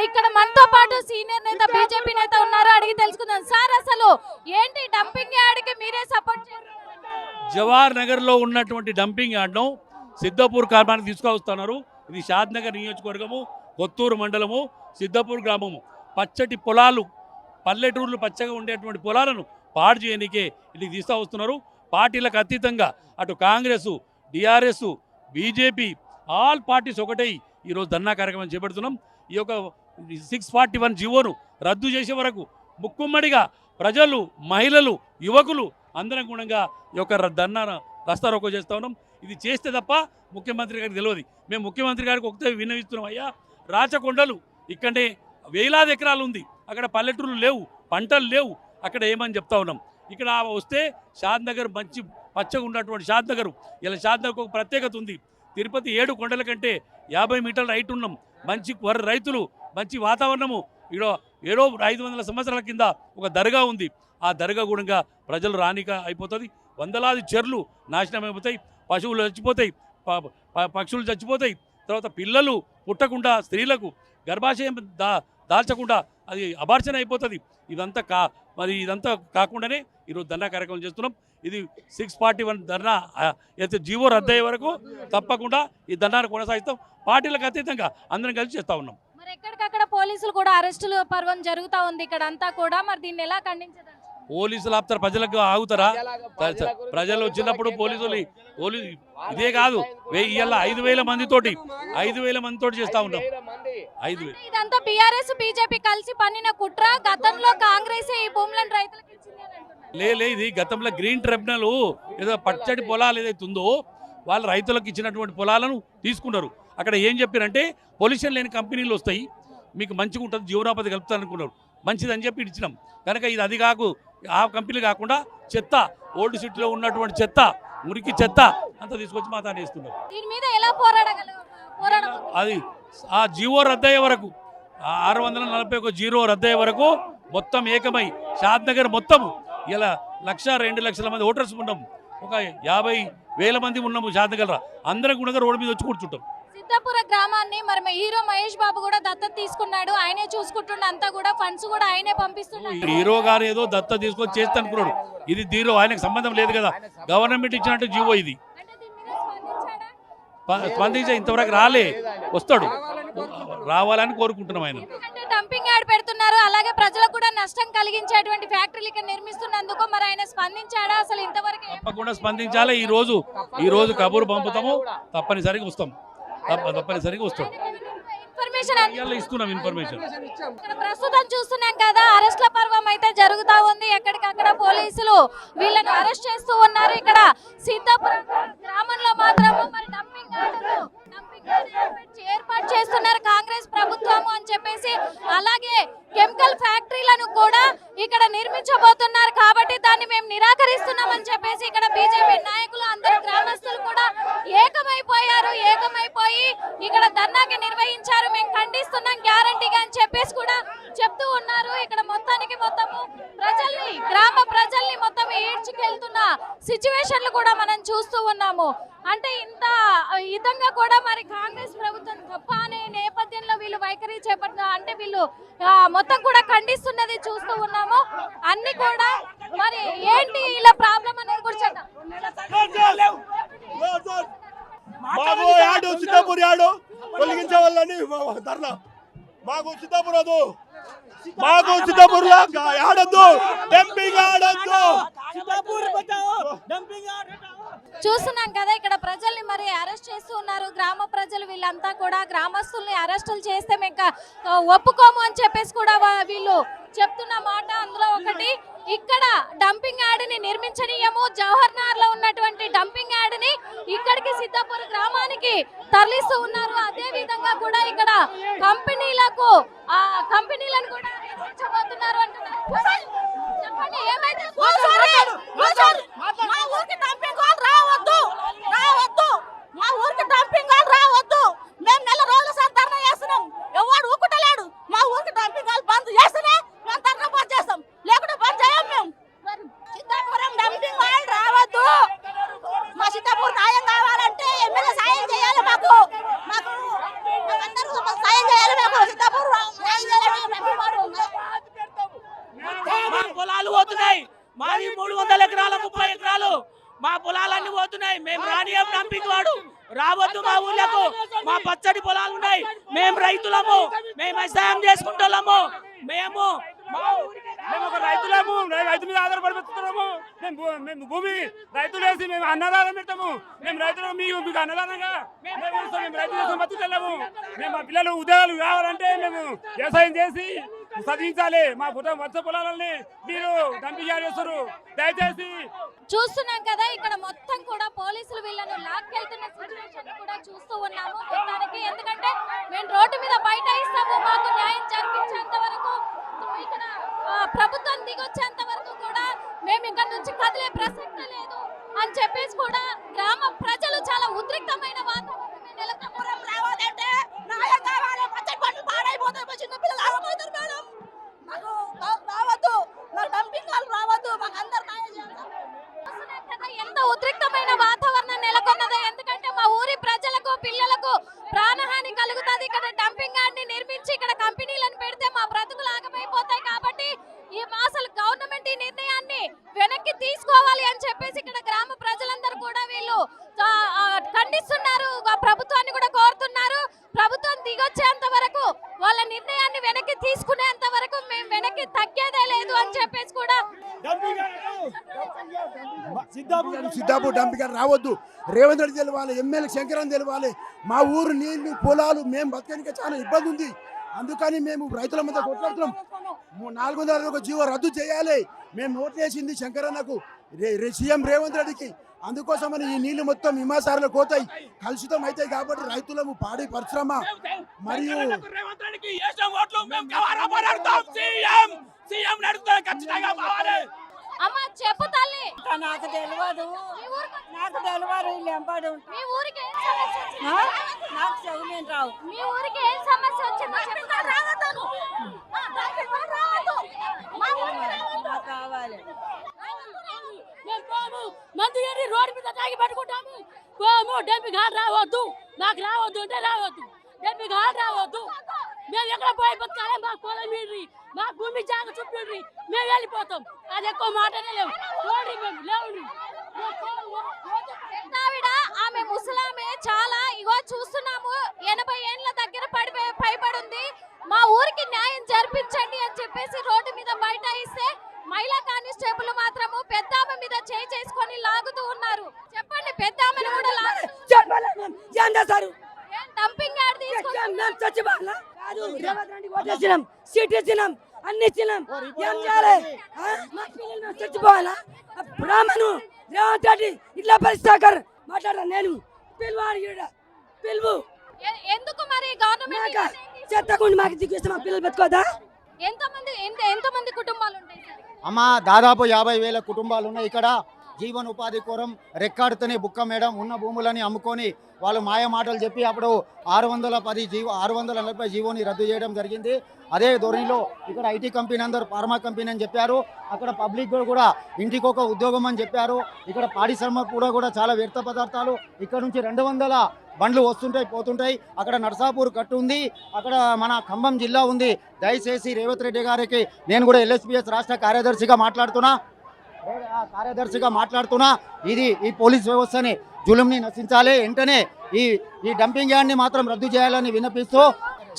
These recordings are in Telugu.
ఇక్కడ మనతో పాటు సీనియర్ నేత బీజేపీ నేత ఉన్నారు, అడిగి తెలుసుకుందాం. సార్ అసలు ఏంటి డంపింగ్ యార్డ్కి మీరే సపోర్ట్ చేస్తున్నారు? జవహర్ నగర్లో ఉన్నటువంటి డంపింగ్ యార్డ్ను సిద్ధపూర్ గ్రామానికి తీసుకొస్తున్నారు. ఇది షాద్ నగర్ నియోజకవర్గము, కొత్తూరు మండలము, సిద్ధపూర్ గ్రామము. పచ్చటి పొలాలు, పల్లెటూర్లు పచ్చగా ఉండేటువంటి పొలాలను పాడు చేయడానికే ఇక్కడికి తీసుకొస్తున్నారు. పార్టీలకు అతీతంగా అటు Congress, TRS, BJP all parties ఒకటై ఈరోజు ధర్నా కార్యక్రమం చేపడుతున్నాం. ఈ యొక్క 641 జీవోను రద్దు చేసే వరకు ముక్కుమ్మడిగా ప్రజలు, మహిళలు, యువకులు అందరం గుణంగా ఈ యొక్క ధర్నా రస్తారోకో చేస్తూ ఉన్నాం. ఇది చేస్తే తప్ప ముఖ్యమంత్రి గారికి తెలియదు. మేము ముఖ్యమంత్రి గారికి ఒకటే విన్నవిస్తున్నాం, అయ్యా రాచకొండలు ఇక్కడే వేలాది ఎకరాలు ఉంది, అక్కడ పల్లెటూరు లేవు, పంటలు లేవు, అక్కడ ఏమని చెప్తా ఉన్నాం. ఇక్కడ వస్తే షాద్ నగర్ మంచి పచ్చగా ఉన్నటువంటి షాద్ నగర్, ఇలా షాద్ నగర్కి ఒక ప్రత్యేకత ఉంది. తిరుపతి 7 కొండల కంటే 50 మీటర్ల హైట్ ఉన్నాం. మంచి రైతులు, మంచి వాతావరణము. ఇక్కడ ఏదో 500 సంవత్సరాల కింద ఒక దర్గా ఉంది. ఆ దర్గా గుణంగా ప్రజలు రానిక అయిపోతుంది. వందలాది చెర్లు నాశనం అయిపోతాయి, పశువులు చచ్చిపోతాయి, పక్షులు చచ్చిపోతాయి. తర్వాత పిల్లలు పుట్టకుండా, స్త్రీలకు గర్భాశయం దాల్చకుండా అది అబార్చన అయిపోతుంది. ఇదంతా కాకుండానే ఈరోజు ధర్నా కార్యక్రమం చేస్తున్నాం. ఇది 641 ధర్నా అయితే జీవో రద్దయ్యే వరకు తప్పకుండా ఈ ధర్నాను కొనసాగిస్తాం. పార్టీలకు అతీతంగా అందరం కలిసి చేస్తూ ఉన్నాం. మరి ఎక్కడికక్కడ పోలీసులు కూడా అరెస్టులు పర్వం జరుగుతూ ఉంది ఇక్కడ అంతా కూడా, మరి దీన్ని ఎలా ఖండించదు? పోలీసులు ఆపుతారు, ప్రజలకు ఆగుతారా? ప్రజలు వచ్చినప్పుడు పోలీసులు ఇదే కాదు, ఇవాళ 5,000 మందితోటి చేస్తా ఉన్నాం. 5,000 ఇదంతా బీఆర్ఎస్ బీజేపీ కలిసి పన్నిన కుట్ర. గతంలో కాంగ్రెస్ ఈ భూములను రైతులకు ఇచ్చింది అని అంటున్నారు. ఇది గతంలో గ్రీన్ ట్రిబ్యునల్ ఏదో పచ్చడి పొలాలు ఏదైతే ఉందో వాళ్ళు రైతులకు ఇచ్చినటువంటి పొలాలను తీసుకున్నారు. అక్కడ ఏం చెప్పారంటే పొల్యూషన్ లేని కంపెనీలు వస్తాయి, మీకు మంచిగా ఉంటుంది, జీవనోపాధి కలుపుతారు అనుకున్నారు. మంచిదని చెప్పి ఇచ్చినాం. కనుక ఇది అది ఆ కంపెనీలు కాకుండా చెత్త, ఓల్డ్ సిటీలో ఉన్నటువంటి చెత్త, మురికి చెత్త అంతా తీసుకొచ్చి మా తాను వేస్తున్నారు. దీని మీద ఎలా పోరాడగలరు? అది ఆ జీవో రద్దయ్యే వరకు, 641 జీరో రద్దయ్యే వరకు మొత్తం ఏకమై షాద్ నగర్ మొత్తం ఇలా 1,02,00,000 మంది ఓటర్స్ ఉన్నాము. ఒక 50,000 మంది ఉన్నాము షాద్ నగర్. అందరం కూడా రోడ్డు మీద వచ్చి కూర్చుంటాం. సిద్ధాపుర గ్రామాన్ని మరి హీరో మహేష్ బాబు కూడా దత్తత తీసుకున్నాడు, ఆయనే చూసుకుంటుండే, అంతా కూడా ఫండ్స్ కూడా ఆయనే పంపిస్తున్నాడు. హీరో గారు ఏదో దత్తత తీసుకొని చేస్తా అనుకున్నాడు. ఇది దీనిలో ఆయనకు సంబంధం లేదు కదా, గవర్నమెంట్ ఇచ్చినట్టు జీవో ఇది. స్పందించే ఇంతవరకు వస్తాడు, రావాలని కోరుకుంటున్నాం. ఆయన డంపింగ్ యార్డ్ పెడుతున్నారు, అలాగే ప్రజలకు కూడా నష్టం కలిగించేటువంటి ఫ్యాక్టరీలు ఇక్కడ నిర్మిస్తున్నందుకు మరి ఆయన స్పందించాడా అసలు ఇంతవరకు? తప్పకుండా స్పందించాలి. ఈ రోజు కబురు పంపుతాము, తప్పనిసరిగా వస్తాం. ఇస్తున్నాం ఇన్ఫర్మేషన్. ప్రస్తుతం చూస్తున్నాం కదా, అరెస్ట్ల పర్వం అయితే జరుగుతా ఉంది. ఎక్కడికక్కడ పోలీసులు వీళ్ళని అరెస్ట్ చేస్తూ ఉన్నారు. ఇక్కడ సీతాపురం గ్రామంలో మాత్రము మరి డంపింగ్ ఏర్పాటు చేస్తున్నారు కాంగ్రెస్ ప్రభుత్వము అని చెప్పేసి. అలాగే కెమికల్ ఫ్యాక్టరీలను కూడా ఇక్కడ నిర్మించబోతున్నారు, కాబట్టి దాన్ని మేము నిరాకరిస్తున్నామని చెప్పేసి ఇక్కడ బీజేపీ నాయకులు, అందరూ గ్రామస్తులు కూడా ఏకమైపోయి ఇక్కడ ధర్నాకి నిర్వహించారు. మేము ఖండిస్తున్నాం గ్యారంటీగా అని చెప్పేసి కూడా చెప్తూ ఉన్నారు. ఇక్కడ మొత్తానికి గ్రామ ప్రజల్ని మొత్తం ఈడ్చుకెళ్తున్న సిచ్యువేషన్లు కూడా మనం చూస్తూ ఉన్నాము. అంటే ఇంత విధంగా కూడా మరి కాంగ్రెస్ ప్రభుత్వం తప్ప అనే నేపథ్యంలో వీళ్ళు వైఖరి అంటే వీళ్ళు మొత్తం కూడా ఖండిస్తున్నది చూస్తూ ఉన్నాము. అన్ని కూడా మరి ఏంటి ఇలా ప్రాబ్లం అనేది కూడా చేద్దాం. సిద్ధాపూర్ యాడు తొలగించే వాళ్ళని ధర్నా. మాకు సిద్ధాపూర్ వద్దు, మాకు సిద్ధాపూర్ లో ఆడద్దు, డంపింగ్ ఆడద్దు. చూస్తున్నాం కదా, ఇక్కడ ప్రజల్ని మరి అరెస్ట్ చేస్తూ ఉన్నారు. గ్రామ ప్రజలు వీళ్ళంతా కూడా గ్రామస్తుల్ని అరెస్టులు చేస్తే మేము ఒప్పుకోము అని చెప్పేసి కూడా వీళ్ళు చెప్తున్న మాట. అందులో ఒకటి, ఇక్కడ డంపింగ్ యార్డ్ని నిర్మించనీయము, జవహర్ నగర్ లో ఉన్నటువంటి డంపింగ్ యార్డ్ని ఇక్కడికి సిద్ధాపూర్ గ్రామానికి తరలిస్తూ ఉన్నారు. అదే విధంగా కూడా ఇక్కడ కంపెనీలను కూడా నిర్మించబోతున్నారు అంటున్నారు. చెప్పండి, ఏమైతే మేము నెల రోజుల సార్ ధర్నా చేస్తున్నాం, ఎవరు ఊకుటలేడు. మా ఊరికి డంపింగ్ హాల్ బంద్ చేస్తేనే మేము ధర్నా బంద్ చేస్తాం, లేకుంటే బంద్ చేయం. మేము సిద్ధాపురం డంపింగ్ హాల్ రావద్దు. మా సిద్ధాపూర్ న్యాయం కావాలంటే ఎమ్మెల్యే సాయం చేయాలి, మాకు అందరూ సాయం చేయాలి. మేము సిద్ధాపూర్ 20 ఎకరాల 30 ఎకరాలు మా పొలాలన్నీ పోతున్నాయి. మేము రానియం డంపింగ్ వాడు రావద్దు మా ఊళ్ళకు. మా పచ్చడి పొలాలు ఉన్నాయి, మేము రైతులము, మేము వ్యవసాయం చేసుకుంటున్నాము. మేము ఒక రైతులము, రైతు మీద ఆధారపడి బతుకుతున్నాము. మేము భూమి రైతులు వేసి మేము అన్నదానం పెట్టాము. మేము రైతులు మీకు అన్నదానంగా మేము రైతు చేసి బతుకుతున్నాము. మేము మా పిల్లలు ఉద్యోగాలు కావాలంటే మేము వ్యవసాయం చేసి చదివించాలి. మా వచ్చ పొలాలని మీరు డంపింగ్ చేస్తారు. దయచేసి చూస్తున్నాం కదా, ఇక్కడ మొత్తం కూడా పోలీసులు వీళ్ళను లాక్కెళ్తున్న సిచ్యువేషన్ కూడా చూస్తూ ఉన్నాము మొత్తానికి. ఎందుకంటే మేము రోడ్డు మీద బైఠాయిస్తాము, మాకు న్యాయం జరిపించేంత వరకు, ఇక్కడ ప్రభుత్వం దిగొచ్చేంత వరకు కూడా మేము ఇక్కడ నుంచి కదిలే ప్రసక్తి లేదు అని చెప్పేసి కూడా గ్రామ ప్రజలు చాలా ఉద్రిక్తమైన వాతావరణం నెలకొల్పారు. రావద్దంటే న్యాయం కావాలి, పచ్చడి పంటలు పాడైపోతాయి, మా చిన్న పిల్లలు ఆగమవుతారు మేడం. మాకు రావద్దు, మా డంపింగ్ వాళ్ళు రావద్దు, మాకు అందరు న్యాయం చేయాలి. ఎంత ఉద్రిక్తమైన వాతావరణం నెలకొన్నదో. ఎందుకంటే మా ఊరి ప్రజలకు పిల్లలకు ప్రాణహాని కలుగుతుంది. ఇక్కడ డంపింగ్ యార్డ్ ని నిర్మించి ఇక్కడ కంపెనీలను పెడితే మా బ్రతుకులు ఆగమైపోతాయి. కాబట్టి ఈ అసలు గవర్నమెంట్ ఈ నిర్ణయాన్ని వెనక్కి తీసుకోవాలి అని చెప్పేసి ఇక్కడ గ్రామ ప్రజలందరూ కూడా వీళ్ళు ఖండిస్తున్నారు, ప్రభుత్వాన్ని కూడా కోరుతున్నారు. ప్రభుత్వం దిగొచ్చేంత వరకు, వాళ్ళ నిర్ణయాన్ని వెనక్కి తీసుకునేంత వరకు మేము వెనక్కి తగ్గేదే లేదు అని చెప్పేసి కూడా సిద్ధాపూర్ డంపింగ్ యార్డ్ రావద్దు. రేవంత్ రెడ్డి తెలవాలి, ఎమ్మెల్యే శంకరన్ తెలవాలి. మా ఊరు నీళ్లు పొలాలు మేము బతకడానికి చాలా ఇబ్బంది ఉంది. అందుకని మేము రైతుల మధ్య కొట్లాడుతున్నాం. 401 జీవో రద్దు చేయాలి. మేము ఓట్లు వేసింది శంకరన్నకు, సీఎం రేవంత్ రెడ్డికి. అందుకోసమని ఈ నీళ్లు మొత్తం హిమాసారాలు పోతాయి, కలుషితం అవుతాయి. కాబట్టి రైతులము పాడి పరిశ్రమ మరియు అమ్మ చెప్పు తల్లి. నాకు తెలియదు, మీ ఊరికి ఏం సమస్య వచ్చింది? నాకు చదువు రావు. మీ ఊరికి ఏం సమస్య వచ్చిందో చెప్తా. రావద్దు, కావాలి. మందు ఏరి రోడ్డు మీద తాగి పట్టుకుంటాము. పోము, డంపింగ్ హాల్ రావద్దు, మాకు రావద్దు అంటే రావద్దు, డంపింగ్ హాల్ రావద్దు. మేము ఎక్కడ పోయి బతకాలి? మా పొలం మీరి, మా భూమి జాగ చుట్టూ మేము వెళ్ళిపోతాం. అది ఎక్కువ మాటనే లేవు. మేము లేవు. ఆవిడ ఆమె ముసలామె చాలా ఇగో చూస్తున్నాము, 80 ఏళ్ళ దగ్గర పైబడింది. మా ఊరికి న్యాయం జరిపించండి అని చెప్పేసి రోడ్డు మీద బైఠాయిస్తే మహిళా కానిస్టేబుల్ మాత్రము పెద్దామె మీద చేయి చేసుకొని లాగుతూ ఉన్నారు. చెప్పండి, పెద్దామెను కూడా డంపింగ్ యార్డ్ తీసుకొచ్చినాం, సీట్ ఇచ్చినాం, అన్ని ఇచ్చినాం. ఏం చేయాలి? మా పిల్లలు చచ్చిపోవాలా? బ్రాహ్మణు రేవంత్ రెడ్డి ఇట్లా పరిస్థితి మాట్లాడరా? నేను పిలువు ఎందుకు మరి గవర్నమెంట్ చెత్తకుండా మాకు దిగ్గేస్తే మా పిల్లలు బతుకోదా? ఎంతమంది కుటుంబాలు ఉంటాయి సార్? అమ్మ దాదాపు 50,000 కుటుంబాలు ఉన్నాయి ఇక్కడ. జీవనోపాధి కోరం రెక్కాడుతూనే బుక్క మేడం ఉన్న భూములని అమ్ముకొని వాళ్ళు మాయ మాటలు చెప్పి అప్పుడు 640 జీవోని రద్దు చేయడం జరిగింది. అదే ధోరణిలో ఇక్కడ ఐటీ కంపెనీ అందరూ ఫార్మా కంపెనీ అని చెప్పారు. అక్కడ పబ్లిక్ కూడా ఇంటికి ఒక ఉద్యోగం అని చెప్పారు. ఇక్కడ పాడిశ్రమ కూడా చాలా వ్యర్థ పదార్థాలు. ఇక్కడ నుంచి 200 బండ్లు వస్తుంటాయి పోతుంటాయి. అక్కడ నర్సాపూర్ కట్టు ఉంది, అక్కడ మన ఖమ్మం జిల్లా ఉంది. దయచేసి రేవంత్ రెడ్డి గారికి నేను కూడా LSPS రాష్ట్ర కార్యదర్శిగా మాట్లాడుతున్నా ఇది ఈ పోలీస్ వ్యవస్థని జులుంని నశించాలి. వెంటనే ఈ డంపింగ్ యార్డ్ని మాత్రం రద్దు చేయాలని విన్నపిస్తూ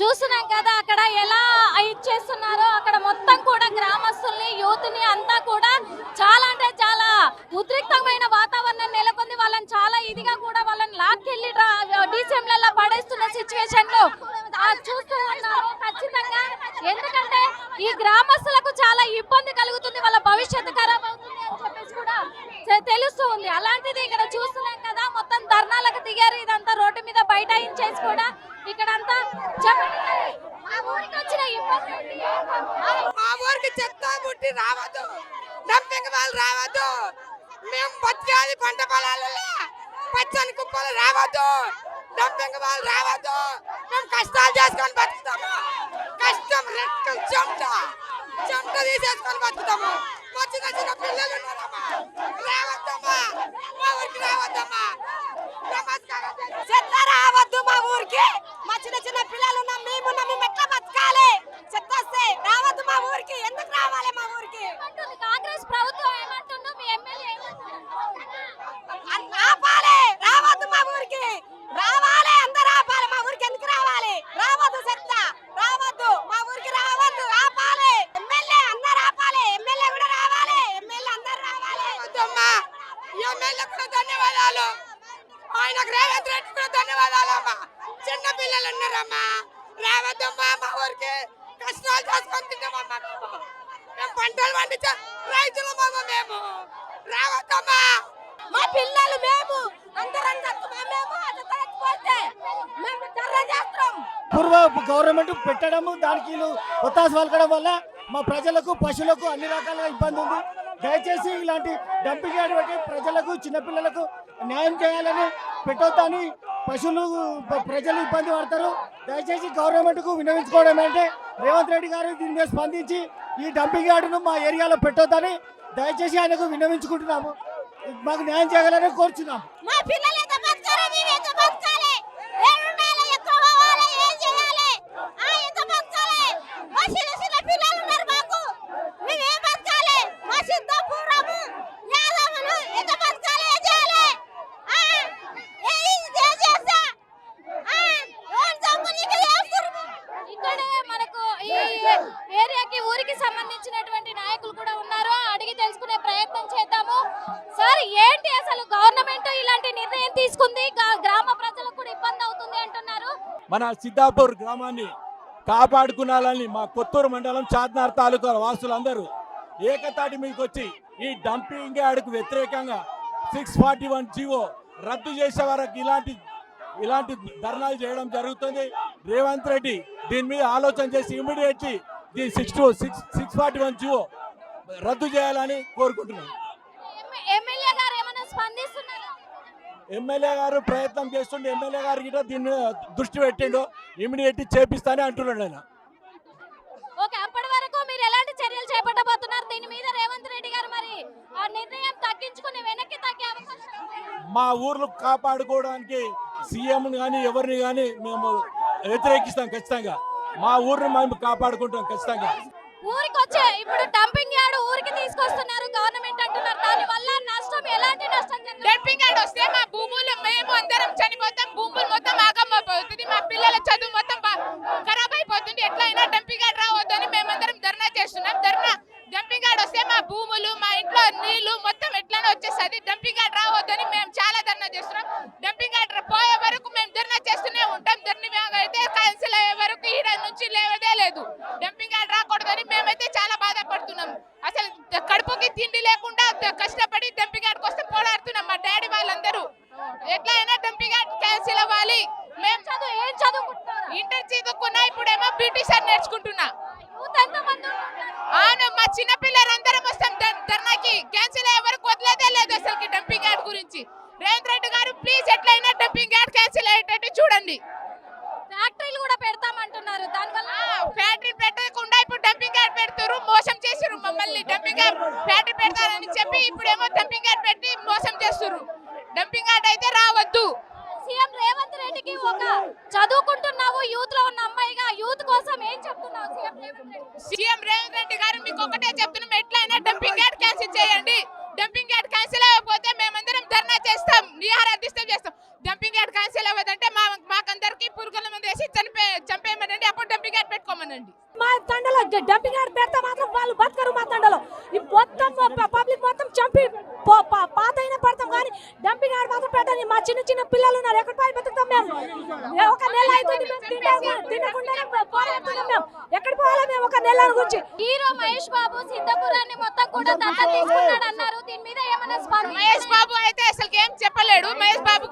చూస్తున్నాం కదా అక్కడ ఎలా ఇచ్చేస్తున్నారో. అక్కడ మొత్తం కూడా గ్రామస్తుల్ని, యూత్ని అంతా కూడా చాలా అంటే చాలా ఉద్రిక్తమైన వాతావరణం నెలకొంది. వాళ్ళని చాలా ఇదిగా కూడా వాళ్ళని లాక్కెళ్ళి డీసీఎంలలో పడేస్తున్న సిచ్యువేషన్ లో చూస్తూ ఉన్నాము ఖచ్చితంగా. ఎందుకంటే ఈ గ్రామస్తులకు చాలా ఇబ్బంది కలుగుతుంది, వాళ్ళ భవిష్యత్తు ఖరాబ్ అవుతుంది అని చెప్పేసి కూడా తెలుస్తూ ఉంది. అలాంటిది ఇక్కడ చూస్తున్నాం కదా, మొత్తం ధర్నాలకు దిగారు. ఇదంతా రోడ్డు మీద బైఠాయించేసి కూడా ఇక్కడంతా మా ఊరికి చెత్త బుట్టి రావద్దు, డంపింగ్ వాళ్ళు రావద్దు. మేము బతకాలి పంట పొలాలలో, పచ్చని కుప్పలు రావద్దు, డంపింగ్ వాళ్ళు రావద్దు. మేము కష్టాలు చేసుకొని బతుకుతాము. కష్టం రెక్కలు చెమట తీసేసుకొని బతుకుతాము. మా చిన్న పిల్లలు ఉన్నారమ్మా, రావద్దమ్మా మా ఊరికి, రావద్దమ్మా. చెత్త రావద్దు మా ఊరికి. మా చిన్న పిల్లలు ఉన్నాం, మేము ఎట్లా బతకాలి? చెత్త వస్తే రావద్దు మా ఊరికి. ఎందుకు రావాలి మా ఊరికి? కాంగ్రెస్ ప్రభుత్వం ఏమంటుందో మీ ఎమ్మెల్యే ఎమ్మెల్యే కూడా ధన్యవాదాలు, ఆయనకు రేవంత్ రెడ్డి కూడా ధన్యవాదాలు అమ్మా. చిన్న పిల్లలు ఉన్నారమ్మా, రావద్దమ్మా మా ఊరికి, కష్టాలు చేసుకొని తిన్నామమ్మా. మేము పంటలు పండించే రైతులమ్మ, మేము రావద్దమ్మా. మా పిల్లలు మేము అందరం పూర్వ గవర్నమెంట్ పెట్టడము దానికి వీళ్ళు ఒత్తాసు పలకడం వల్ల మా ప్రజలకు పశువులకు అన్ని రకాలుగా ఇబ్బంది ఉంది. దయచేసి ఇలాంటి డంపింగ్ యార్డ్ పెట్టి ప్రజలకు చిన్నపిల్లలకు న్యాయం చేయాలని పెట్టొద్దని పశువులు ప్రజలు ఇబ్బంది పడతారు. దయచేసి గవర్నమెంట్కు విన్నవించుకోవడం అంటే రేవంత్ రెడ్డి గారు దీని మీద స్పందించి ఈ డంపింగ్ యార్డును మా ఏరియాలో పెట్టొద్దని దయచేసి ఆయనకు విన్నవించుకుంటున్నాము. మాకు న్యాయం చేయగలని కోరుచున్నాం. మా పిల్లలు ఎంత బతకాలి, మేము ఎంత బతకాలి, ఏడున్నాలో ఎక్కడ పోవాలి, ఏం చేయాలి, ఎంత బతకాలి. మా చిన్న చిన్న పిల్లలు ఉన్నారు మాకు, మేము ఏం బతకాలి. మా సిద్ధాపురము యాదవులు ఎంత బతకాలి, ఏం చేయాలి, ఇక్కడే మనకు ఈ ఏరియాకి ఊరికి సంబంధించినటువంటి నాయకులు కూడా ఉన్నారు, అడిగి తెలుసుకునే ప్రయత్నం చేద్దాము. సార్, ఏంటి అసలు గవర్నమెంట్ ఇలాంటి నిర్ణయం తీసుకుంది, గ్రామ ప్రజలకు కూడా ఇబ్బంది అవుతుంది అంటున్నారు. మన సిద్ధాపూర్ గ్రామాన్ని కాపాడుకునాలని మా కొత్తూరు మండలం చార్మినార్ తాలూకా వాసులందరూ ఏకతాటి మీదకి వచ్చి ఈ డంపింగ్ యార్డుకు వ్యతిరేకంగా 641 జీవో రద్దు చేసే వరకు ఇలాంటి ధర్నాలు చేయడం జరుగుతుంది. రేవంత్ రెడ్డి దీని మీద ఆలోచన చేసి ఇమీడియట్లీ ది 641 జీవో రద్దు చేయాలని కోరుకుంటున్నాను. ఎమ్మెల్యే గారు ఏమైనా స్పందిస్తున్నారా? ఎమ్మెల్యే గారు ప్రయత్నం చేస్తుండే, ఎమ్మెల్యే గారు గిట్ట దీన్ని దృష్టి పెట్టిండు, ఇమీడియట్లీ చేపిస్తానే అంటున్నాడు ఆయన. ఓకే, అప్పటి వరకు మీరు ఎలాంటి చర్యలు చేపట్టబోతున్నారు? దీని మీద రేవంత్ రెడ్డి గారు మరి ఆ నిర్ణయం తగ్గించుకుని వెనక్కి తగ్గే అవకాశం ఉంది? మా ఊర్లు కాపాడుకోవడానికి సీఎం కానీ ఎవరిని కానీ మేము వ్యతిరేకిస్తాం ఖచ్చితంగా. మా ఊరిని మేము కాపాడుకుంటాం ఖచ్చితంగా. ఊరికి వచ్చే ఇప్పుడు డంపింగ్ యార్డ్ ఊరికి తీసుకొస్తున్నారు గవర్నమెంట్ అంటున్నారు, దాని వల్ల నష్టం, ఎలాంటి నష్టం జరుగుతుంది? డంపింగ్ యార్డ్ వస్తే మా భూములు మేము అందరం చనిపోతాం, భూములు మొత్తం ఆగమైపోతుంది, మా పిల్లల చదువు మొత్తం ఖరాబ్ అయిపోతుంది. ఎట్లయినా డంపింగ్ యార్డ్ రావద్దని మేమందరం ధర్నా చేస్తున్నాం. డంపింగ్ యార్డ్ వస్తే మా భూములు, మా ఇంట్లో నీళ్లు మొత్తం ఎట్లైనా వచ్చేస్తుంది. డంపింగ్ యార్డ్ రావద్దని మేము చాలా ధర్నా చేస్తున్నాం. డంపింగ్ యార్డ్ పోయే వరకు మేము ధర్నా చేస్తూనే ఉంటాం. ధర్నా అయితే క్యాన్సిల్ అయ్యే వరకు ఈ నుంచి లేవదే లేదు. డంపింగ్ యార్డ్ రాకూడదని మేమైతే చాలా బాధపడుతున్నాం. అసలు కడుపుకి తిండి లేకుండా కష్టపడి డంపింగ్ యార్డ్ కోసం పోరాడుతున్నాం మా డాడీ వాళ్ళందరూ. ఎట్లయినా డంపింగ్ యార్డ్ క్యాన్సిల్ అవ్వాలి. మేము ఏం చదువుకుంటున్నారు? ఇంటర్ చదువుకున్నా, ఇప్పుడేమో బ్యూటిషియన్ నేర్చుకుంటున్నా. అవును, మా చిన్న పిల్లలందరం వస్తాం ధర్నాకి. క్యాన్సిల్ అయ్యే వరకు వదిలేదే లేదు అసలు డంపింగ్ యార్డ్ గురించి. రేవంత్ రెడ్డి గారు ప్లీజ్ ఎట్లయినా డంపింగ్ యార్డ్ క్యాన్సిల్ అయ్యేటట్టు చూడండి. ఫ్యాక్టరీలు కూడా పెడతామంటున్నారు, దానివల్ల ఫ్యాక్టరీ పెట్టకుండా ఇప్పుడు డంపింగ్ యార్డ్ పెడతారు, మోసం చేసారు మమ్మల్ని. డంపింగ్ యార్డ్ ఫ్యాక్టరీ పెడతారని చెప్పి ఇప్పుడేమో డంపింగ్ యార్డ్ పెట్టి మోసం చేస్తారు. డంపింగ్ యార్డ్ అయితే రావద్దు. సీఎం రేవంత్ రెడ్డికి ఒక చదువుకుంటున్నావు, యూత్ లో ఉన్న అమ్మాయిగా యూత్ కోసం ఏం చెప్తున్నావు? సీఎం రేవంత్ రెడ్డి గారు మీకు ఒకటే చెప్తున్నాం, ఎట్లయినా డంపింగ్ యార్డ్ క్యాన్సిల్ చేయండి. డంపింగ్ యార్డ్ క్యాన్సిల్ అవ్వకపోతే మేమందరం ధర్నా చేస్తాం, నిరాహార దీక్ష చేస్తాం. డంపింగ్ యార్డ్ క్యాన్సిల్ అవ్వదంటే మాకందరికి పురుగుల మందు వేసి చంపేయమనండి, అప్పుడు డంపింగ్ యార్డ్ పెట్టుకోమనండి. మా తండలో డంపింగ్ యార్డ్ పెడితే మాత్రం వాళ్ళు బతకరు. మా తండలో మొత్తం పబ్లిక్ మొత్తం చంపి పాత అయినా పడతాం, కానీ డంపింగ్ యార్డ్ మాత్రం పెట్టండి. మా చిన్న చిన్న పిల్లలు ఉన్నారు, ఎక్కడ పోయి బతుకుతాం మేము? ఒక నెల అవుతుంది తినకుండానే పోరాడుతున్నాం మేము. ఎక్కడ పోవాలి మేము ఒక నెల గురించి? హీరో మహేష్ బాబు సిద్ధపురాన్ని మొత్తం కూడా దత్తత తీసుకున్నాడు అన్నారు, దీని మీద ఏమైనా స్పందన? మహేష్ బాబు అయితే అసలు ఏం చెప్పలేడు. మహేష్ బాబు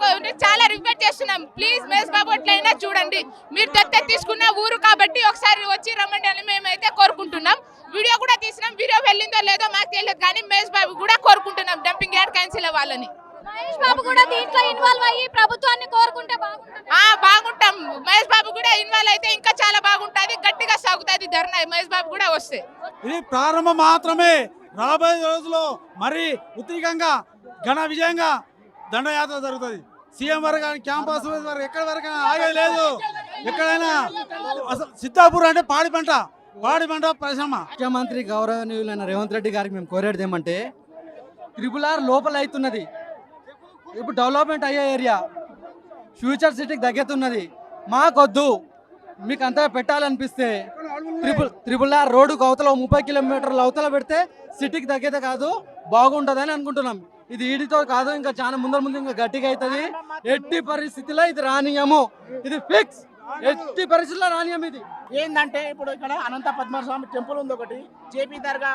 చాలా రిక్వెస్ట్ చేస్తున్నాం, ప్లీజ్ మహేష్ బాబు ఎట్లయినా చూడండి. మీరు దత్తత తీసుకున్న ఊరు కాబట్టి ఒకసారి వచ్చి రమ్మండి అని మేమైతే కోరుకుంటున్నాం. వీడియో కూడా తీసినాం, వీడియో వెళ్ళిందో లేదో మాకు తెలియదు, కానీ మహేష్ బాబు కూడా కోరుకుంటున్నాం డంపింగ్ యార్డ్ క్యాన్సిల్ అవ్వాలని. మహేష్ బాబు కూడా దీంట్లో ఇన్వాల్వ్ అయ్యి ప్రభుత్వాన్ని కోరుకుంటే బాగుంటుంది. బాగుంటాం. మహేష్ బాబు కూడా ఇన్వాల్వ్ అయితే ఇంకా చాలా బాగుంటది, గట్టిగా సాగుతుంది ధర్నా మహేష్ బాబు కూడా వస్తే. ఇది ప్రారంభం మాత్రమే. రాబోయే రోజుల్లో మరి ఉత్తికంగా ఘన విజయంగా దండయాత్ర జరుగుతుంది. సీఎం వరకు కానీ క్యాంపస్ వరకు ఎక్కడి వరకు ఆగేది లేదు. ఎక్కడైనా సిద్ధాపూర్ అంటే పాడి పంట పరిశ్రమ. ముఖ్యమంత్రి గౌరవనీయులైన రేవంత్ రెడ్డి గారికి మేము కోరేది ఏమంటే, RRR లోపల అవుతున్నది, ఇప్పుడు డెవలప్మెంట్ అయ్యే ఏరియా, ఫ్యూచర్ సిటీకి దగ్గెతున్నది. మాకొద్దు, మీకు అంతగా పెట్టాలనిపిస్తే RRR రోడ్డుకు అవతల 30 కిలోమీటర్ల అవతల పెడితే సిటీకి దగ్గర కాదు, బాగుంటుందని అనుకుంటున్నాం. ఇది ఈడితో కాదు, ఇంకా చాలా ముందు ఇంకా గట్టిగా అవుతుంది. ఎట్టి పరిస్థితిలో ఇది రానియము, ఇది ఫిక్స్. ఎట్టి పరిస్థితుల్లో రానియం ఇది. ఏంటంటే ఇప్పుడు ఇక్కడ అనంత పద్మస్వామి టెంపుల్ ఉంది, ఒకటి జేపీ దర్గా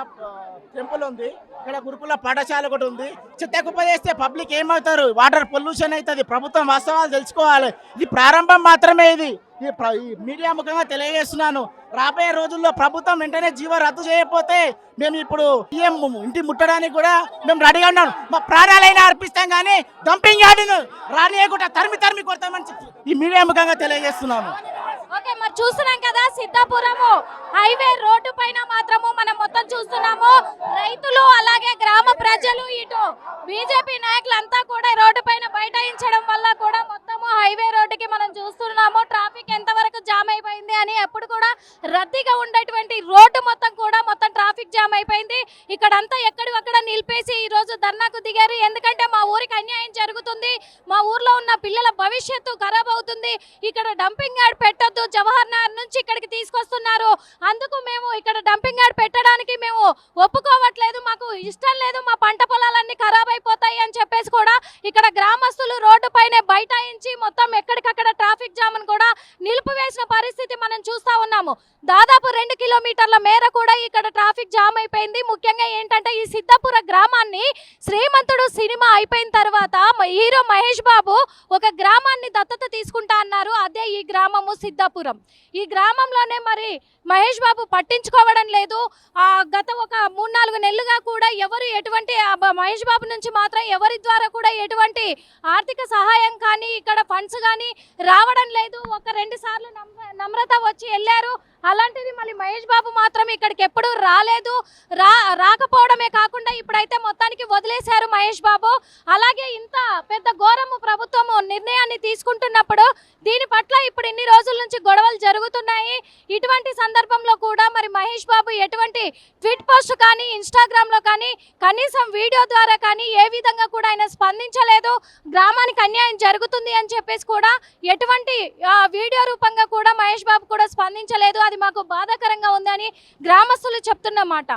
టెంపుల్ ఉంది, ఇక్కడ గురుకుల పాఠశాల ఒకటి ఉంది. చెత్త కుప్ప చేస్తే పబ్లిక్ ఏమవుతారు? వాటర్ పొల్యూషన్ అవుతుంది. ప్రభుత్వం వాస్తవాలు తెలుసుకోవాలి. ఇది ప్రారంభం మాత్రమే. ఇది ఈ మీడియా ముఖంగా తెలియజేస్తున్నాను. రాబోయే రోజుల్లో ప్రభుత్వం వెంటనే జీవో రద్దు చేయకపోతే మేము ఇప్పుడు సీఎం ఇంటి ముట్టడానికి కూడా మేము రెడీగా ఉన్నాం. మా ప్రాణాలైనా అర్పిస్తాం, కానీ డంపింగ్ యార్డును రానియకుండా తరిమి కొడతామని చెప్పి ఈ మీడియా ముఖంగా తెలియజేస్తున్నాను. ఓకే, మరి చూస్తున్నాం కదా సిద్ధాపురము హైవే రోడ్డు పైన మాత్రము మనం మొత్తం చూస్తున్నాము. రైతులు అలాగే గ్రామ ప్రజలు ఇటు బీజేపీ నాయకులంతా కూడా రోడ్డు పైన బైఠాయించడం వల్ల కూడా మొత్తము హైవే రోడ్డుకి మనం చూస్తున్నాము. ట్రాఫిక్ ఎంతవరకు జామ్ అయిపోయింది అని ఎప్పుడు కూడా రద్దీగా ఉండేటువంటి రోడ్డు మొత్తం ట్రాఫిక్ జామ్ అయిపోయింది. ఇక్కడంతా ఎక్కడికక్కడ నిలిపేసి ఈ రోజు ధర్నాకు దిగారు. ఎందుకంటే మా ఊరికి అన్యాయం జరుగుతుంది, మా ఊర్లో ఉన్న పిల్లల భవిష్యత్తు ఖరాబ్ అవుతుంది, ఇక్కడ డంపింగ్ యార్డ్ పెట్టొద్దు, జవహర్ నగర్ నుంచి ఇక్కడికి తీసుకొస్తున్నారు, అందుకు మేము ఇక్కడ డంపింగ్ యార్డ్ పెట్టడానికి మేము ఒప్పుకోవట్లేదు, మాకు ఇష్టం లేదు, మా పంట పొలాలన్నీ ఖరాబ్ అయిపోతాయి అని చెప్పేసి కూడా ఇక్కడ గ్రామస్తులు రోడ్డు పైనే బైఠాయించి మొత్తం ఎక్కడికక్కడ ట్రాఫిక్ జామ్ కూడా నిలిపివేసిన పరిస్థితి మనం చూస్తా ఉన్నాము. దాదాపు 2 కిలోమీటర్ల మేర కూడా ఇక్కడ ట్రాఫిక్ జామ్ అయిపోయింది. ముఖ్యంగా ఏంటంటే ఈ సిద్ధాపుర గ్రామాన్ని శ్రీమంతుడు సినిమా అయిపోయిన తర్వాత హీరో మహేష్ బాబు ఒక గ్రామాన్ని దత్తత తీసుకుంటా అన్నారు. అదే ఈ గ్రామము సిద్ధాపురం. ఈ గ్రామంలోనే మరి మహేష్ బాబు పట్టించుకోవడం లేదు. గత ఒక 3-4 నెలలుగా కూడా ఎవరు ఎటువంటి మహేష్ బాబు నుంచి మాత్రం ఎవరి ద్వారా కూడా ఎటువంటి ఆర్థిక సహాయం కానీ ఇక్కడ ఫండ్స్ కానీ రావడం లేదు. ఒక 2 సార్లు నమ్రత వచ్చి వెళ్ళారు. అలాంటిది మళ్ళీ మహేష్ బాబు మాత్రం ఇక్కడికి ఎప్పుడు రాలేదు. రాకపోవడమే కాకుండా ఇప్పుడైతే మొత్తానికి వదిలేశారు మహేష్ బాబు. అలాగే ఇంత పెద్ద ఘోరము ప్రభుత్వము నిర్ణయాన్ని తీసుకుంటున్నప్పుడు దీని పట్ల ఇప్పుడు ఇన్ని రోజుల నుంచి గొడవలు జరుగుతున్నాయి. ఇటువంటి సందర్భంలో కూడా మరి మహేష్ బాబు ఎటువంటి ట్వీట్ పోస్ట్ కానీ ఇన్స్టాగ్రామ్లో కానీ కనీసం వీడియో ద్వారా కానీ ఏ విధంగా కూడా ఆయన స్పందించలేదు. గ్రామానికి అన్యాయం జరుగుతుంది అని చెప్పేసి కూడా ఎటువంటి వీడియో రూపంగా కూడా మహేష్ బాబు కూడా స్పందించలేదు. అది మాకు బాధాకరంగా ఉందని గ్రామస్తులు చెప్తున్నమాట.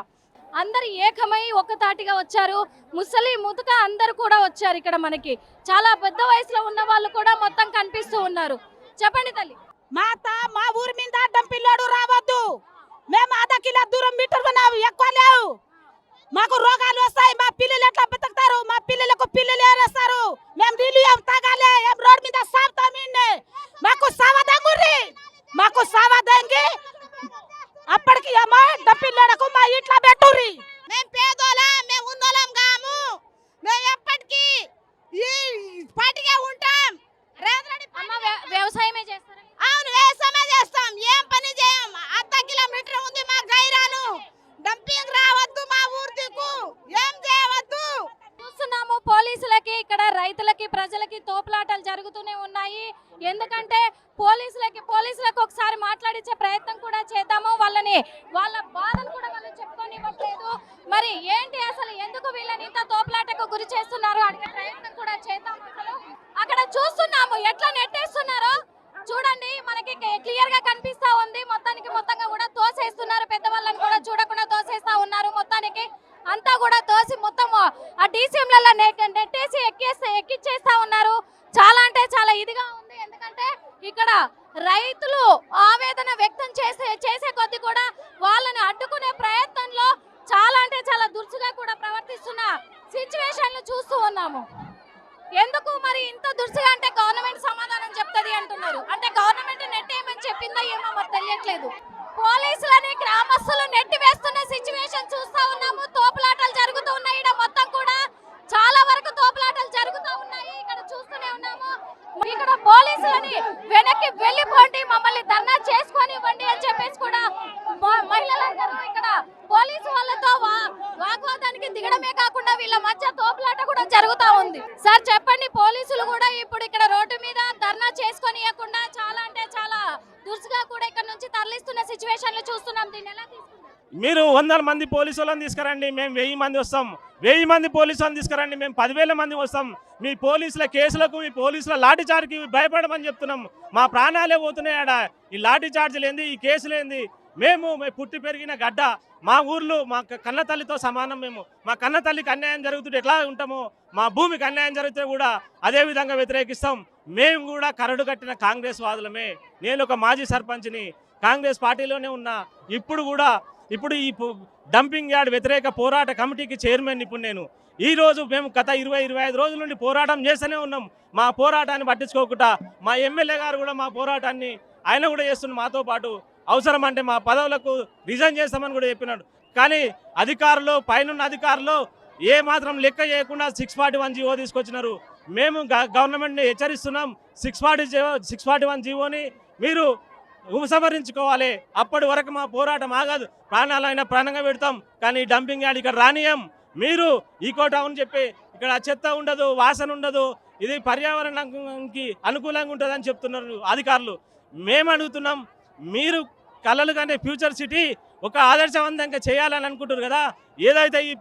అందరు ఏకమై ఒక్కతాటిగా వచ్చారు. ముసలి ముతక అందరూ కూడా వచ్చారు. ఇక్కడ మనకి చాలా పెద్ద వయసులో ఉన్న వాళ్ళు కూడా మొత్తం కనిపిస్తూ ఉన్నారు. చెప్పండి తల్లి. మా ఊరి మీద డంపిల్లోడు రావద్దు. మేము 1/2 కిలో దూరం మీటర్ ఎక్కువ లేవు. మాకు రోగాలు వస్తాయి. మా పిల్లలు ఎట్లా బతుకుతారు? మా పిల్లలకు పిల్లలు ఏరేస్తారు. మేము నీళ్ళు ఏం తాగాలి? ఏం రోడ్ మీద సాగుతామండి. మాకు సావదంగుర్రి, మాకు సావదంగి అప్పటికి ఏమో డంపిల్లోడకు మా ఇంట్లో పెట్టుర్రి. మేము పేదోళం, మేము ఉన్నోళం కాము. మేము ఎప్పటికీ ఈ పార్టీగా ఉంటాం. వ్యవసాయమే చేస్తారు. అవును, వ్యవసాయమే చేస్తాం. ఏం పని చేయం. 1/2 కిలోమీటర్ ఉంది మా గైరాను. డంపింగ్ రావద్దు మా ఊరికి, ఏం చేయవద్దు. చూస్తున్నాము పోలీసులకి ఇక్కడ రైతులకి ప్రజలకి తోపులాటలు జరుగుతూనే ఉన్నాయి. ఎందుకంటే పోలీసులకు ఒకసారి మాట్లాడించే ప్రయత్నం కూడా చేద్దాము. వాళ్ళ బాధలు కూడా వాళ్ళు చెప్పుకోనివ్వట్లేదు. మరి ఏంటి అసలు ఎందుకు వీళ్ళని ఇంత తోపులాటకు గురి చేస్తున్నారు అడిగే ప్రయత్నం కూడా చేద్దాం. అక్కడ చూస్తున్నాము ఎట్లా నెట్టేస్తున్నారో చూడండి, మనకి క్లియర్ గా కనిపిస్తా ఉంది. మొత్తంగా కూడా తోసేస్తున్నారు. పెద్దవాళ్ళని కూడా చూడకుండా తోసేస్తా ఉన్నారు. మొత్తానికి అంతా కూడా తోసి మొత్తం ఆ డీసీఎంలలో నెట్టేసి ఎక్కిచ్చేస్తా ఉన్నారు. చాలా అంటే చాలా ఇదిగా ఉంది. ఎందుకంటే ఇక్కడ రైతులు ఆవేదన వ్యక్తం చేసే కొద్ది కూడా వాళ్ళని అడ్డుకునే ప్రయత్నంలో చాలా అంటే చాలా దురుసుగా కూడా ప్రవర్తిస్తున్న సిచ్యువేషన్లు చూస్తూ ఉన్నాము. ఎందుకు మరి ఇంత దురుసుగా అంటే గవర్నమెంట్ సమాధానం చెప్తుంది అంటున్నారు. అంటే గవర్నమెంట్ నెట్టేయమని చెప్పిందా ఏమో మరి తెలియట్లేదు. పోలీసులని గ్రామస్తులు నెట్టి వేస్తున్న సిచ్యువేషన్ చూస్తా ఉన్నాము. తోపులాటలు జరుగుతూ ఉన్నాయి. ఇక్కడ మొత్తం కూడా చాలా వరకు తోపులాటలు జరుగుతూ ఉన్నాయి. ఇక్కడ చూస్తూనే ఉన్నాము. ఇక్కడ పోలీసులని వెనక్కి వెళ్ళిపోండి, మమ్మల్ని ధర్నా చేసుకోనివ్వండి అని చెప్పేసి కూడా మహిళలందరూ ఇక్కడ పోలీసు వాళ్ళతో వాగ్వాదానికి దిగడమే కాకుండా వీళ్ళ మధ్య తోపులాట కూడా జరుగుతూ ఉంది. సార్ చెప్పండి, పోలీసులు కూడా ఇప్పుడు ఇక్కడ రోడ్డు మీద ధర్నా చేసుకోనియకుండా చాలా అంటే చాలా దురుసుగా కూడా ఇక్కడ నుంచి తరలిస్తున్న సిచ్యువేషన్లు చూస్తున్నాం. దీన్ని ఎలా తీసుకుంటారు? మీరు 100 మంది పోలీసు వాళ్ళని తీసుకురండి, మేము 1000 మంది వస్తాం. 1000 మంది పోలీసు వాళ్ళని తీసుకురండి, మేము 10,000 మంది వస్తాం. మీ పోలీసుల కేసులకు, మీ పోలీసుల లాఠీ చార్జ్కి భయపడమని చెప్తున్నాం. మా ప్రాణాలే పోతున్నాయి ఆడ. ఈ లాఠీ చార్జీలు ఏంది, ఈ కేసులు ఏంది? మేము పుట్టి పెరిగిన గడ్డ, మా ఊర్లు మా కన్న తల్లితో సమానం. మేము మా కన్న తల్లికి అన్యాయం జరుగుతుంటే ఎట్లా ఉంటామో, మా భూమికి అన్యాయం జరిగితే కూడా అదే విధంగా వ్యతిరేకిస్తాం. మేము కూడా కరడు కట్టిన కాంగ్రెస్ వాదులమే. నేను ఒక మాజీ సర్పంచ్ని, కాంగ్రెస్ పార్టీలోనే ఉన్నా. ఇప్పుడు ఈ డంపింగ్ యార్డ్ వ్యతిరేక పోరాట కమిటీకి చైర్మన్ ఇప్పుడు నేను. ఈరోజు మేము గత 20-25 రోజుల నుండి పోరాటం చేస్తూనే ఉన్నాం. మా పోరాటాన్ని పట్టించుకోకుండా మా ఎమ్మెల్యే గారు కూడా మా పోరాటాన్ని ఆయన కూడా చేస్తున్నారు మాతో పాటు. అవసరం అంటే మా పదవులకు రిజైన్ చేస్తామని కూడా చెప్పినాడు. కానీ అధికారులు, పైనున్న అధికారులు ఏ మాత్రం లెక్క చేయకుండా 641 జీవో తీసుకొచ్చినారు. మేము గవర్నమెంట్ని హెచ్చరిస్తున్నాం, 641 జీవోని మీరు ఉపసంహరించుకోవాలి. అప్పటి వరకు మా పోరాటం ఆగదు. ప్రాణాలైనా ప్రాణంగా పెడతాం, కానీ డంపింగ్ యార్డ్ ఇక్కడ రానియం. మీరు ఈకో టౌన్ చెప్పి ఇక్కడ చెత్త ఉండదు, వాసన ఉండదు, ఇది పర్యావరణానికి అనుకూలంగా ఉంటుందని చెప్తున్నారు అధికారులు. మేము అడుగుతున్నాం, మీరు కలలు కంటే ఫ్యూచర్ సిటీ ఒక ఆదర్శవంతంగా చేయాలని అనుకుంటారు కదా. ఏదైతే ఈ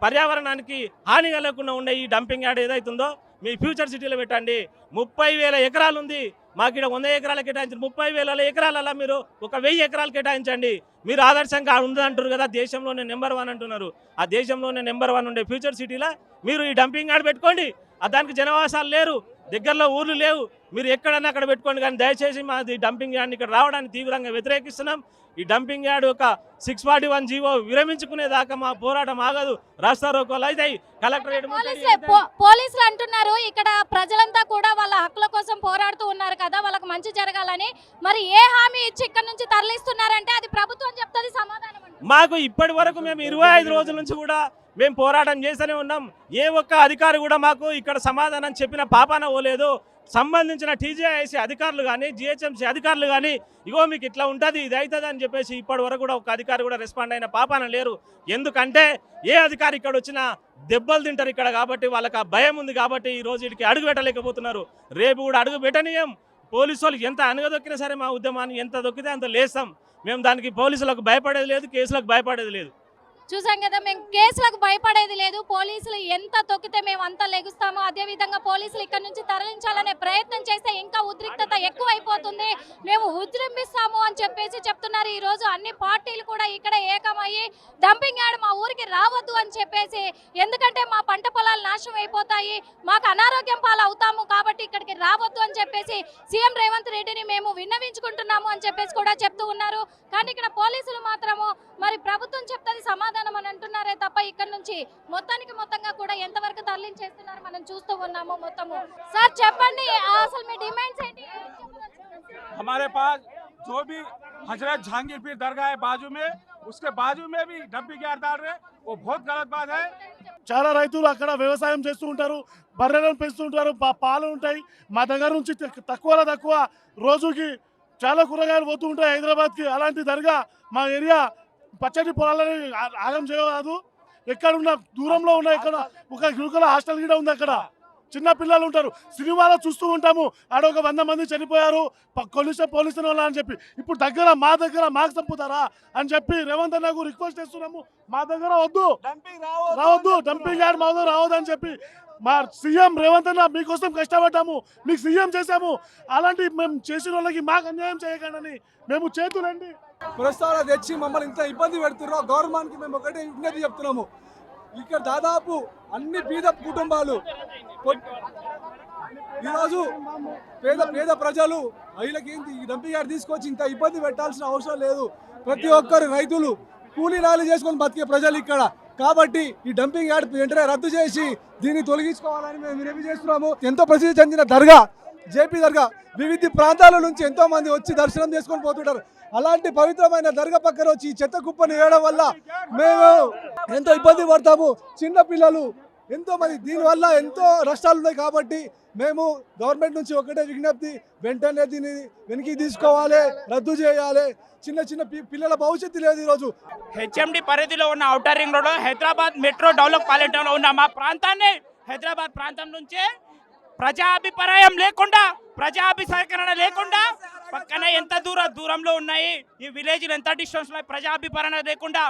పర్యావరణానికి హాని కలగకుండా ఉండే ఈ డంపింగ్ యార్డ్ ఏదైతుందో మీ ఫ్యూచర్ సిటీలో పెట్టండి. 30,000 ఎకరాలు ఉంది, మాకు ఇక్కడ 100 ఎకరాలు కేటాయించండి. 30,000 ఎకరాలలో మీరు ఒక 1000 ఎకరాలు కేటాయించండి. మీరు ఆదర్శంగా ఉందంటారు కదా, దేశంలోనే నెంబర్ 1 అంటున్నారు. ఆ దేశంలోనే నెంబర్ 1 ఉండే ఫ్యూచర్ సిటీలో మీరు ఈ డంపింగ్ యార్డ్ పెట్టుకోండి. దానికి జనవాసాలు లేరు, దగ్గరలో ఊర్లు లేవు, మీరు ఎక్కడన్నా అక్కడ పెట్టుకోండి. కానీ దయచేసి మాది డంపింగ్ యార్డ్ని ఇక్కడ రావడానికి తీవ్రంగా వ్యతిరేకిస్తున్నాం. ఈ డంపింగ్ యార్డ్ ఒక 641 జీవో విరమించుకునేదాకా మా పోరాటం ఆగదు. రాస్తా రోకోలు అయితే కలెక్టరేట్ పోలీసులు అంటున్నారు ఇక్కడ ప్రజలంతా కూడా వాళ్ళ హక్కుల కోసం పోరాడుతూ ఉన్నారు కదా, వాళ్ళకి మంచి జరగాలని. మరి ఏ హామీ ఇచ్చి ఇక్కడ నుంచి తరలిస్తున్నారంటే అది ప్రభుత్వం చెప్తుంది సమాధానం. మాకు ఇప్పటి వరకు మేము 25 రోజుల నుంచి కూడా మేము పోరాటం చేస్తూనే ఉన్నాం. ఏ ఒక్క అధికారి కూడా మాకు ఇక్కడ సమాధానం చెప్పిన పాపాన పోలేదు. సంబంధించిన టీజీఐసీ అధికారులు కానీ, జిహెచ్ఎంసీ అధికారులు కానీ, ఇగో మీకు ఇట్లా ఉంటుంది, ఇది అవుతుంది అని చెప్పేసి ఇప్పటి వరకు కూడా ఒక అధికారి కూడా రెస్పాండ్ అయిన పాపాన లేరు. ఎందుకంటే ఏ అధికారి ఇక్కడ వచ్చినా దెబ్బలు తింటారు ఇక్కడ కాబట్టి, వాళ్ళకి ఆ భయం ఉంది కాబట్టి ఈరోజు వీటికి అడుగు పెట్టలేకపోతున్నారు. రేపు కూడా అడుగు పెట్టనీయం. పోలీసు వాళ్ళు ఎంత అనగదొక్కినా సరే మా ఉద్యమాన్ని ఎంత దొక్కితే అంత లేస్తాం. మేము దానికి పోలీసులకు భయపడేది లేదు, కేసులకు భయపడేది లేదు. చూసాం కదా, మేము కేసులకు భయపడేది లేదు. పోలీసులు ఎంత తొక్కితే మేము అంత లెగుస్తాము. అదేవిధంగా పోలీసులు ఇక్కడ నుంచి తరలించాలనే ప్రయత్నం చేస్తే ఇంకా ఉద్రిక్తత ఎక్కువైపోతుంది, మేము ఉద్రిమిస్తాము అని చెప్పేసి చెప్తున్నారు. ఈ రోజు అన్ని పార్టీలు కూడా ఇక్కడ ఏకమయ్యి డంపింగ్ యార్డ్ మా ఊరికి రావద్దు అని చెప్పేసి, ఎందుకంటే మా పంట పొలాలు నాశనం అయిపోతాయి, మాకు అనారోగ్యం పాలు అవుతాము కాబట్టి ఇక్కడికి రావద్దు అని చెప్పేసి సీఎం రేవంత్ రెడ్డిని మేము విన్నవించుకుంటున్నాము అని చెప్పేసి కూడా చెప్తూ ఉన్నారు. కానీ ఇక్కడ పోలీసులు మాత్రము మరి ప్రభుత్వం చెప్తుంది సమాధానం అని అంటున్నారే తప్ప ఇక్కడ నుంచి మొత్తంగా కూడా ఎంతవరకు తరలించేస్తున్నారు మనం చూస్తూ ఉన్నాము మొత్తము. సార్ చెప్పండి, అసలు మీ డిమాండ్స్ ఏంటి? हमारे पास जो भी हजरत जहांगीर पीर दरगाह है बाजू में, उसके बाजू में भी डंपिंग यार्ड डाल रहे, वो बहुत गलत बात है. చాలా రైతులు అక్కడ వ్యవసాయం చేస్తూ ఉంటారు, బర్రెలను పెంచుతూ ఉంటారు, పాలు ఉంటాయి. మా దగ్గర నుంచి తక్కువ రోజుకి చాలా కూరగాయలు పోతూ ఉంటాయి హైదరాబాద్కి. అలాంటి దర్గా మా ఏరియా పచ్చటి పొలాలని ఆగం చేయరాదు. ఎక్కడున్న దూరంలో ఉన్న ఎక్కడ ఒక గురుకుల హాస్టల్ కూడా ఉంది, అక్కడ చిన్న పిల్లలు ఉంటారు. సినిమాలో చూస్తూ ఉంటాము, ఆడ ఒక 100 మంది చనిపోయారు పోలీసుల వల్ల అని చెప్పి. ఇప్పుడు మా దగ్గర మాకు చంపుతారా అని చెప్పి రేవంత్ అన్నకు రిక్వెస్ట్ చేస్తున్నాము. మా దగ్గర రావద్దు, డంపింగ్ యార్డ్ మా దగ్గర రావద్దు అని చెప్పి. మా సీఎం రేవంత్ అన్న మీకోసం కష్టపడ్డాము, మీకు సీఎం చేశాము, అలాంటి మేము చేసిన వాళ్ళకి మాకు అన్యాయం చేయకండి, మేము చేతులండి ప్రస్తావన తెచ్చి మమ్మల్ని ఇంత ఇబ్బంది పెడుతున్నారు. గవర్నమెంట్కి మేము ఒకటే విజ్ఞప్తి చెప్తున్నాము, ఇక్కడ దాదాపు అన్ని పేద కుటుంబాలు ఈరోజు పేద ప్రజలు వీళ్ళకి ఈ డంపింగ్ యార్డ్ తీసుకొచ్చి ఇంత ఇబ్బంది పెట్టాల్సిన అవసరం లేదు. ప్రతి ఒక్కరు రైతులు కూలీ నాలి చేసుకొని బతికే ప్రజలు ఇక్కడ. కాబట్టి ఈ డంపింగ్ యార్డ్ వెంటనే రద్దు చేసి దీన్ని తొలగించుకోవాలని మేము వినతి చేస్తున్నాము. ఎంతో ప్రసిద్ధి చెందిన దర్గా జేపీ దర్గా, వివిధ ప్రాంతాల నుంచి ఎంతో మంది వచ్చి దర్శనం చేసుకొని పోతుంటారు. అలాంటి పవిత్రమైన దర్గా పక్కన వచ్చి ఈ చెత్త కుప్పని వేయడం వల్ల మేము ఎంతో ఇబ్బంది పడతాము. చిన్న పిల్లలు ఎంతో మంది, దీనివల్ల ఎంతో నష్టాలు ఉన్నాయి. కాబట్టి మేము గవర్నమెంట్ నుంచి ఒకటే విజ్ఞప్తి, వెంటనే దీన్ని వెనక్కి తీసుకోవాలి, రద్దు చేయాలి. చిన్న పిల్లల భవిష్యత్తు లేదు. ఈరోజు హెచ్ఎండి పరిధిలో ఉన్న outer ring road, Hyderabad metro develop కాలేటంలో ఉన్న మా ప్రాంతాన్ని, హైదరాబాద్ ప్రాంతం నుంచే ప్రజాభిప్రాయం లేకుండా, ప్రజాభిసహకరణ లేకుండా, పక్కన ఎంత దూరంలో ఉన్నాయి ఈ విలేజ్లు, ఎంత డిస్టెన్స్ ఉన్నాయి, ప్రజాభిప్రాయం లేకుండా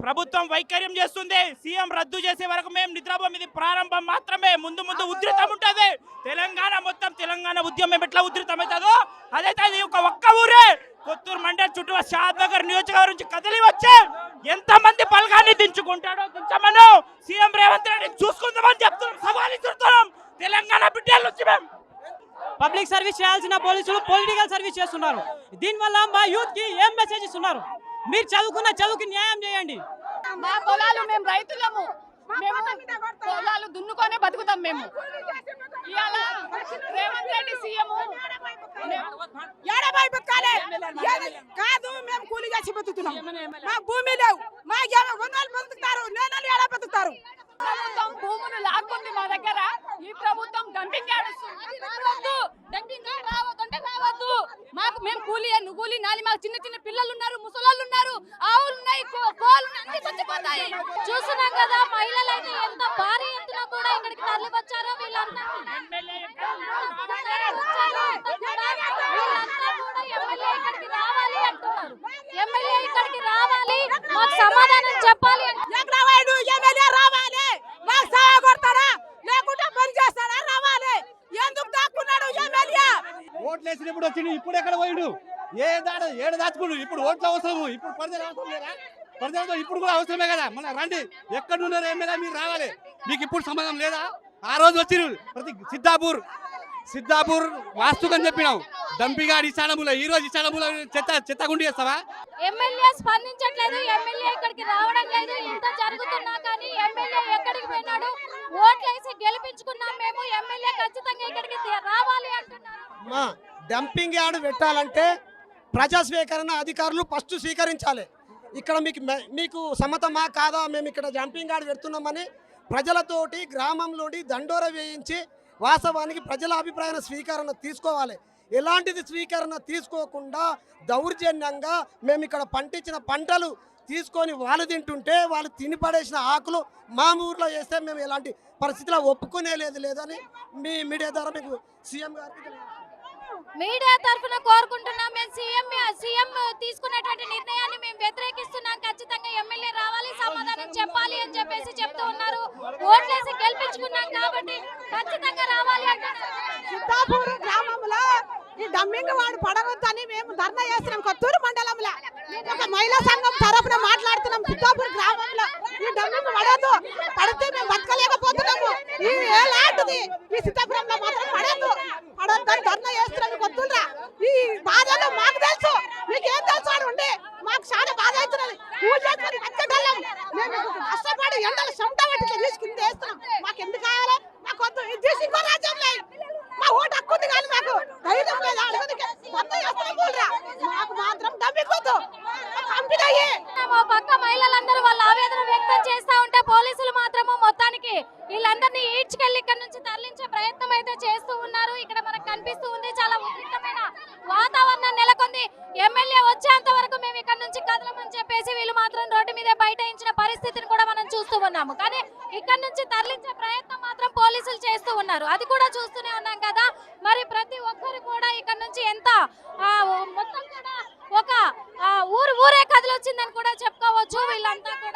ప్రభుత్వం వైఖర్యం చేస్తుంది. సీఎం రద్దు చేసే వరకు మేము నిద్రపోం. ఇది ప్రారంభం మాత్రమే, ముందు ఉధృతం ఉంటుంది. తెలంగాణ ఉద్యమం ఎట్లా ఉధృతం అవుతుందో అదైతే అది ఒక్క ఊరే కొత్తూరు మండల చుట్టూ షాద్ నగర్ నియోజకవర్గం నుంచి కదిలి వచ్చే ఎంత మంది పలకాన్ని దించుకుంటాడో దించమను సీఎం రేవంత్ రెడ్డి చూసుకుందామని చెప్తున్నాం, సవాల్ ఇస్తున్నాం. తెలంగాణ బిడ్డల నుంచి మేము పబ్లిక్ సర్వీస్ చేయాల్సిన పోలీసులు పొలిటికల్ సర్వీస్ చేస్తున్నారు. దీనివల్ల మా యూత్ కి ఏం మెసేజ్ ఇస్తున్నారు? మీరు చదువుకున్న చదువుకి న్యాయం చేయండి. మా పొలాలు మేము రైతులము, మేము పొలాలు దున్నుకొనే బతుకుతాం. మేము ఇవాళ రేవంత్ రెడ్డి సీఎం ఏడబాయి బతకాలే కాదు, మేము కూలి చేసి బతుకుతున్నాం. మా భూమి లేవు, మా వందలు బతుకుతారు, నేనలు ఏడా బతుకుతారు. ప్రభుత్వం భూములు లాక్కుంది మా దగ్గర. ఈ ప్రభుత్వం డంపింగ్ రావద్దు. మాకు మేము కూలి నాలి, మాకు చిన్న చిన్న పిల్లలు ఉన్నారు, ముసలాళ్ళు ఉన్నారు, ఆవులు ఉన్నాయి, కోళ్ళు అన్ని చచ్చిపోతాయి. చూస్తున్నాం కదా, మహిళలు అయితే ఎంత భారీ ఎత్తున కూడా ఇక్కడికి తరలి వచ్చారో వీళ్ళంతా కూడా ఎమ్మెల్యే ఇక్కడికి రావాలి అంటున్నారు. ఎమ్మెల్యే ఇక్కడికి రావాలి, మాకు సమాధానం చెప్పాలి. ఎమ్మెల్యే రావాలి, మాకు సహాయ కొడతారా లేకుంటే పని చేస్తారా? రావాలి. ఎందుకు దాక్కున్నాడు ఎమ్మెల్యే? ఓట్లు వేసినప్పుడు వచ్చి ఇప్పుడు ఎక్కడ పోయిండు? ఏడు దాచుకుడు. ఇప్పుడు ఓట్లు అవసరము, ఇప్పుడు ప్రజలు అవసరం లేదా? ప్రజలతో ఇప్పుడు కూడా అవసరమే కదా. మళ్ళీ రండి, ఎక్కడున్నారు ఎమ్మెల్యే, మీరు రావాలి. మీకు ఇప్పుడు సంబంధం లేదా? ఆ రోజు వచ్చి ప్రతి సిద్ధాపూర్ వాస్తుకని చెప్పినావు, డంపిగాడి ఇచ్చాడముల, ఈ రోజు ఇచ్చాడముల చెత్తగుండి చేస్తావా? ఎమ్మెల్యే స్పందించట్లేదు, ఎమ్మెల్యే ఇక్కడికి రావడం లేదు. ఇంత జరుగుతున్నా కానీ ఎమ్మెల్యే ఎక్కడికి పోయినాడు? ఓట్లేసి గెలిపించుకున్నాం మేము, ఎమ్మెల్యే ఖచ్చితంగా ఇక్కడికి రావాలి అంటున్నారు. డంపింగ్ యార్డ్ పెట్టాలంటే ప్రజా స్వీకరణ అధికారులు ఫస్ట్ స్వీకరించాలి. ఇక్కడ మీకు సమ్మతమా కాదా మేము ఇక్కడ డంపింగ్ యార్డ్ పెడుతున్నామని ప్రజలతోటి గ్రామంలోని దండోర వేయించి వాస్తవానికి ప్రజల అభిప్రాయ స్వీకరణ తీసుకోవాలి. ఎలాంటిది స్వీకరణ తీసుకోకుండా దౌర్జన్యంగా మేము ఇక్కడ పండించిన పంటలు తీసుకొని వాళ్ళు తింటుంటే, వాళ్ళు తిని పడేసిన ఆకులు మా ఊర్లో వేస్తే మేము ఎలాంటి పరిస్థితిలో ఒప్పుకునే లేదని మీ మీడియా ద్వారా మీకు సీఎం గారికి మీడియా తరఫున కోరుకుంటున్నాం. మేము సీఎం తీసుకున్నటువంటి నిర్ణయాన్ని మేము వ్యతిరేకిస్తున్నాం. ఖచ్చితంగా ఎమ్మెల్యే రావాలి, సమాధానం చెప్పాలి అని చెప్పేసి చెప్తూ ఉన్నారు. ఓట్లేసి గెలిపించుకున్నాం కాబట్టి ఖచ్చితంగా రావాలి అంటున్నారు. సిద్ధాపూర్ గ్రామంలో ఈ డంపింగ్ వాడు పడవద్దని మేము ధర్నా చేస్తున్నాం. కొత్తూరు మండలంలో ఒక మహిళా సంఘం తరఫున మాట్లాడుతున్నాం. సిద్ధాపూర్ గ్రామంలో ఈ డంపింగ్ పడద్దు, పడితే మేము బతకలేకపోతున్నాము. ఈ ఎలాంటిది ఈ సిద్ధాపురంలో మాత్రం పడొద్దని ధర్నా చేస్తున్నాం. కొత్తూరురా ఈ బాధలు మాకు తెలుసు, మీకేం తెలుసు అని ఉండి మాకు చాలా బాధ అవుతున్నది. పూజ చేసుకొని బతకటం మేము కష్టపడి ఎండలు చెమట పట్టి తీసుకుంది వేస్తున్నాం. మాకు ఎందుకు కావాలి? మాకు వద్దు, ఇది చేసి ఇంకో రాజ్యం లేదు. మా ఓటు హక్కుంది కానీ మాకు ధైర్యం లేదు. మాకు మాత్రం డబ్బిపోద్దు పక్క మహిళలందరూ వాళ్ళ ఆవేదన వ్యక్తం చేస్తా ఉంటే పోలీసులు మాత్రము మొత్తానికి వీళ్ళందరినీ ఈడ్చుకెళ్లి ఇక్కడ నుంచి తరలించే ప్రయత్నం అయితే చేస్తూ ఉన్నారు. ఇక్కడ మనకు కనిపిస్తూ ఉంది, చాలా ఉద్రిక్తమైన వాతావరణం నెలకొంది. ఎమ్మెల్యే వచ్చేంత వరకు మేము ఇక్కడ నుంచి కదలమని చెప్పేసి వీళ్ళు మాత్రం రోడ్డు మీద బైఠాయించిన పరిస్థితిని కూడా మనం చూస్తూ ఉన్నాము. కానీ ఇక్కడ నుంచి తరలించే ప్రయత్నం మాత్రం పోలీసులు చేస్తూ ఉన్నారు. అది కూడా చూస్తూనే ఉన్నాం కదా. మరి ప్రతి ఒక్కరు కూడా ఇక్కడ నుంచి ఎంత మొత్తం కూడా ఒక ఊరే కదిలొచ్చిందని కూడా చెప్పుకోవచ్చు. వీళ్ళంతా కూడా